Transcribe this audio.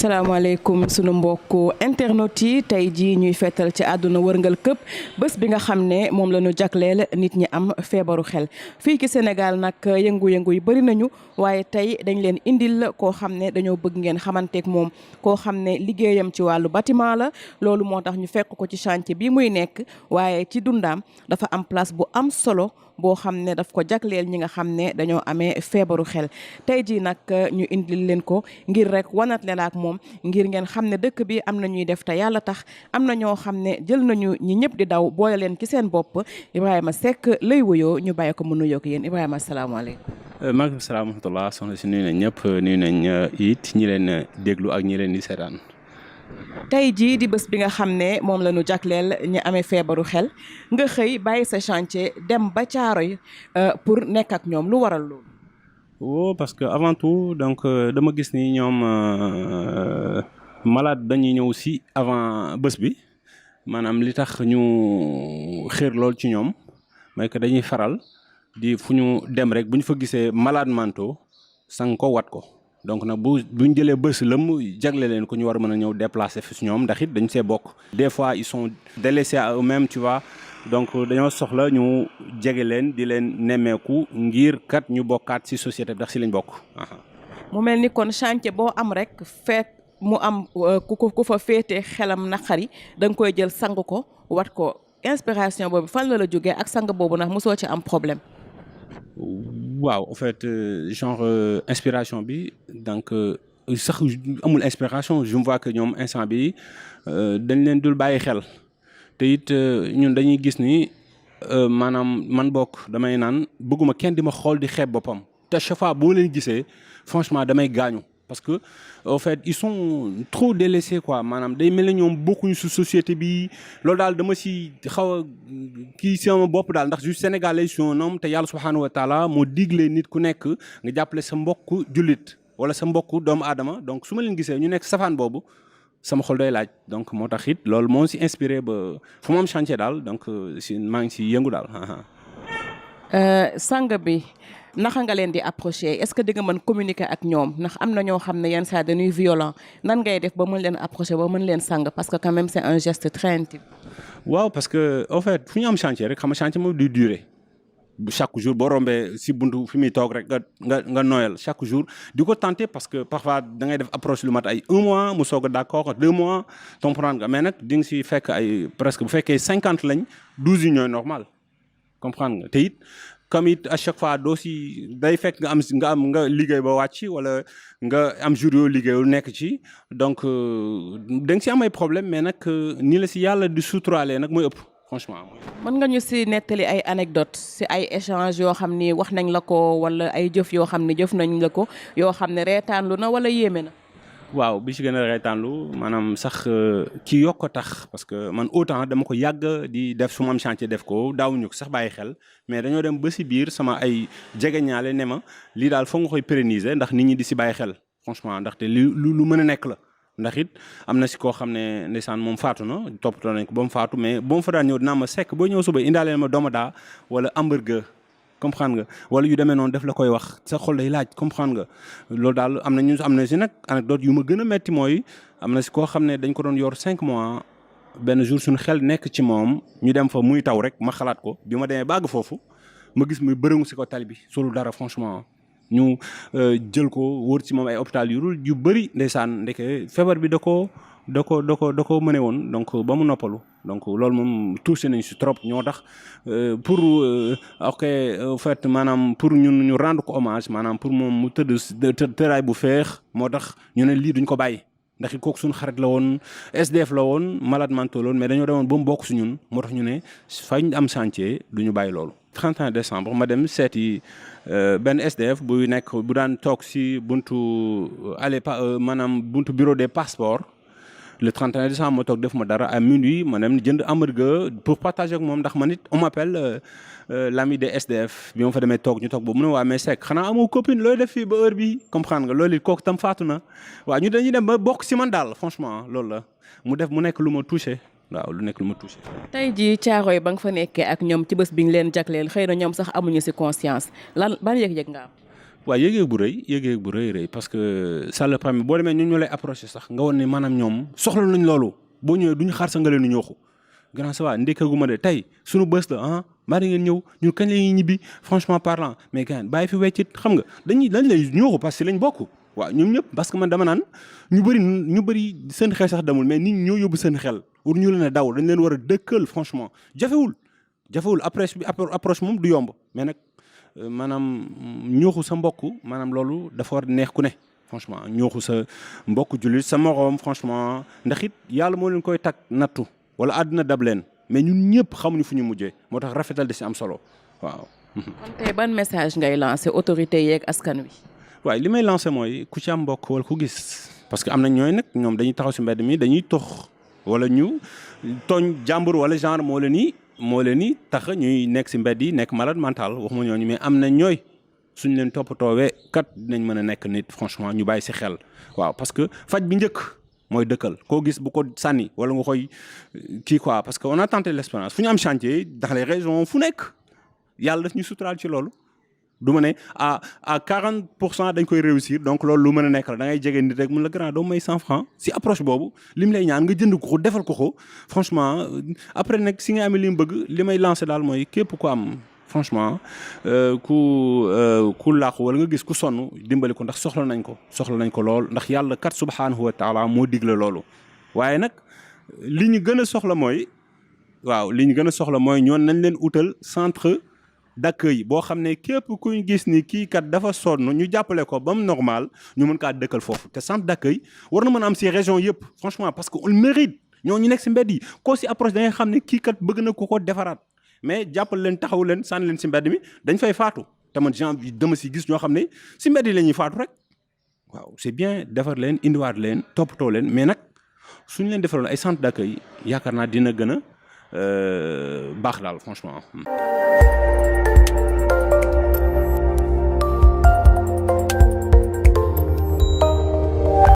salaamaaleykum sunu mbokku internet yi tey jii ñuy feetal ci àdduna wërngal këpp bés bi nga xam ne moom la ñu jagleel nit ñi am feebaru xel fii ci Sénégal nag yëngu-yëngu yi bëri nañu waaye tey dañ leen indil koo xam ne dañoo bëgg ngeen xamanteek moom koo xam ne liggéeyam ci wàllu bâtiment la loolu moo tax ñu fekk ko ci chantier bi muy nekk waaye ci dundaam dafa am place bu am solo boo xam ne daf ko jagleel ñi nga xam ne dañoo amee feebaru xel tey jii nag ñu indil leen ko ngir rek wanat leen ak moom ngir ngeen xam ne dëkk bi am na ñuy def te yàlla tax am na ñoo xam ne jël nañu ñi ñëpp di daw boole leen ci seen bopp Ibrahima Seck lay wuyoo ñu bàyyi ko mu nuyoo ak yéen Ibrahima asalaamaaleykum. maaleykum salaam wa rahmatulah soxna si nuyu nañ ñëpp nuyu nañ it ñi leen déglu ak ñi leen di seetaan. tey jii di bés bi nga xam ne moom la ñu jagleel ñu amee feebaru xel nga xëy bàyyi sa chantier dem ba Caaroy pour nekk ak ñoom lu waral loolu. oh parce que avant tout donc dama gis ni ñoom malade dañuy ñëw si avant bés bi maanaam li tax ñu xéer lool ci ñoom mooy que dañuy faral di fu ñu dem rek bu ñu fa gisee malade mentaux sang ko wat ko. donc nag buñ jëlee bés lëm jagle leen ko ñu war a mën a ñëw déplacer fi su ñoom ndax it dañ see bokk. des fois ils sont délaissés à eux-mêmes tu vois donc dañoo soxla ñu jege leen di leen nemmeeku ngir kat ñu bokkaat ci société bi ndax ci lañ bokk. mu mel ni kon chantier boo am rek feet mu am ku fa féete xelam naqari da nga koy jël sang ko wat ko inspiration boobu fan la jógee ak sang boobu ndax mosoo ci am problème. waaw en fait genre inspiration bi donc sax amul inspiration je me vois que ñoom instant bi dañ leen dul bàyyi xel te it ñun dañuy gis ni maanaam man bokk damay naan bëgguma kenn di ma xool di xeeb boppam te chaque fois boo leen gisee franchement damay gaañu parce que en fait ils sont trop délaissés quoi maanaam day mel ne ñoom bokkuñu su société bi loolu daal dama si xaw a kii sama bopp daal ndax juste sénégalais sont un homme te yàlla subhanahu wa taala moo digle nit ku nekk nga jàppale sa mbokk jullit wala sa mbokk doomu aadama donc su ma leen gisee ñu nekk safaan boobu sama xol doy laaj donc moo tax it loolu moo si inspiré ba fu mu am chantier daal donc si maa ngi si yëngu daal. sang bi. naka nga leen di approcher est-ce que di nga mën communiquer ak ñoom ndax am na ñoo xam ne yenn saa dañuy violent nan ngay def ba mën leen approcher ba mën leen sang parce que quand même c'est un geste très intime. waaw parce que en fait fu ñu am chantier rek xam nga chantier moom du durer chaque jour boo rombee si buntu fi muy toog rek nga noyal chaque jour di ko tenter parce que parfois da ngay def approche lu mat ay 1 mois mu soog a d'accord 2 mois comprendre nga mais nag di nga si fekk ay presque bu fekkee 50 lañ 12 yi ñooy normal comprendre nga te it comme it à chaque fois doo si day fekk nga liggéey ba wàcc wala nga am jour yoo liggéeyul nekk ci donc da nga si am ay problème mais nag ni la si yàlla di suturaale nag mooy ëpp franchement. mën nga ñu si nettali ay anecdote si ay échange yoo xam ni wax nañ la ko wala ay jëf yoo xam ni jëf nañ la ko yoo xam ne reetaanlu na wala yéeme na. waaw bi ci gën a reetaanlu maanaam sax ki yokk ko tax parce que man autant dama ko yàgg di def su ma am chantier def ko daawuñu ko sax bàyyi xel mais dañoo dem ba si biir sama ay jegeñaale ne ma lii daal foog nga koy pérenniser ndax nit ñi di si bàyyi xel franchement ndaxte lu mën a nekk la ndax it am na si koo xam ne ndeysaan moom faatu na toppatoo nañ ko ba mu faatu mais ba mu fa daan ñëw dinaa ma sekk boo ñëw suba indaaleen ma domoda wala hamburger comprendre nga wala yu demee noonu def la koy wax sa xol day laaj comprendre nga loolu daal am na si nag anecdote yu ma gën a metti mooy am na si koo xam ne dañ ko doon yor 5 mois benn jour suñu xel nekk ci moom ñu dem fa muy taw rek ma xalaat ko bi ma demee bàgg foofu ma gis muy bërëngu si ko tali bi solu dara franchement ñu jël ko wër ci moom ay hôpital yu bëri ndeysaan ndeke feebar bi da ko mëne woon donc ba mu noppalu donc loolu moom touché nañ si trop ñoo tax pour ok en fait maanaam pour ñun ñu rendre ko hommage maanaam pour moom mu tëraay bu feex moo tax ñu ne lii duñ ko bàyyi ndax it kooku suñu xarit la woon SDF la woon malade mental la woon mais dañoo demoon ba mu bokk si ñun moo tax ñu ne fañ am chantier duñu bàyyi loolu. 31 décembre ma dem seeti benn SDF bu daan toog si buntu maanaam buntu bureau des passeports. Le 31 décembre ma toog def ma dara à minuit ma dem jënd hamburger pour partager ak moom ndax man it on m'appelle l'ami des SDF bi ma fa demee toog ñu toog boobu mu ne waa mais Seck xanaa amoo copine looy def fii ba heure bi comprendre nga loolu it kooku tam faatu na waaw ñu dañuy dem ba bokk si man daal franchement loolu la mu nekk lu ma touché waaw lu nekk lu ma touché. tey jii Caaroy ba nga fa nekkee ak ñoom ci bés bi ñu leen jagleel xëy na ñoom sax amuñu si conscience ban yëg-yëg nga am. waaw yëg-yëg bu rëy parce que ça le permet boo demee ñun ñoo lay approché sax nga woon ne maanaam ñoom soxla nañ loolu boo ñëwee duñu xaar sa nga leen ñooxu grand ça va ndékkaguma de tey suñu bës la ah maa di ngeen ñëw ñun kañ la ñuy ñibbi franchement parlant mais gars bàyyi fi weccit xam nga dañ lay ñooxu parce que lañ bokk waaw ñoom ñëpp parce que man dama naan ñu bëri seen xel sax demul mais nit ñi ñoo yóbbu seen xel war ñu leen a daw dañ leen war a dëkkal franchement jafewul approche moom du yomb mais nag maanaam ñooxu sa mbokk maanaam loolu dafa war neex ku ne franchement ñooxu sa mbokk jullit sa moroom franchement ndax it yàlla moo leen koy tag nattu wala àdduna dab leen mais ñun ñëpp xamuñu fu ñu mujjee moo tax rafetal di si am solo waaw. kon tey ban message ngay lancé autorité yeeg askan wi. waaye li may lancé mooy ku ci am mbokk wala ku gis parce que am na ñooy nag ñoom dañuy taxaw si mbedd mi dañuy tox wala ñu tooñ jàmbur wala genre moo leen ni tax ñuy nekk si mbedd yi nekk malade mental waxuma ñooñu mais am na ñooy suñ leen toppatoowee kat dinañ mën a nekk nit franchement ñu bàyyi si xel waaw parce que faj bi njëkk mooy dëkkal koo gis bu ko sànni wala nga koy kii quoi parce que on a tenté l'expérience fu ñu am chantier dans les régions fu nekk yàlla daf ñu suturaal ci loolu du ma ne à 40% dañ koy réussir donc loolu lu mën a nekk la da ngay jege nit rek mun la grand doo may 100 francs si approche boobu li mu lay ñaan nga jënd ko defal ko franchement après nag si nga amee li mu bëgg li may lancer daal mooy képp ku am franchement ku làqu wala nga gis ku sonn dimbali ko ndax soxla nañ ko lool ndax yàlla kat subhanahu wa taala moo digle loolu waaye nag li ñu gën a soxla mooy ñoon nañ leen utal centre d'accueil boo xam ne képp kuñ gis ni kii kat dafa sonn ñu jàppale ko ba mu normal ñu mën kaa dëkkal foofu te centre d'accueil war na mën a am si région yëpp franchement parce que on le mérite ñoo ñu nekk si mbedd yi koo si approche da ngay xam ne kii kat bëgg na ko defaraat mais jàppal leen taxaw leen sànni leen si mbedd mi dañ fay faatu te man genre dama si gis ñoo xam ne si mbedd yi la ñuy faatu rek waaw c'est bien defar leen indiwaat leen toppatoo leen mais nag suñu leen defaroon ay centre d'accueil yaakaar naa dina gën a baax daal franchement.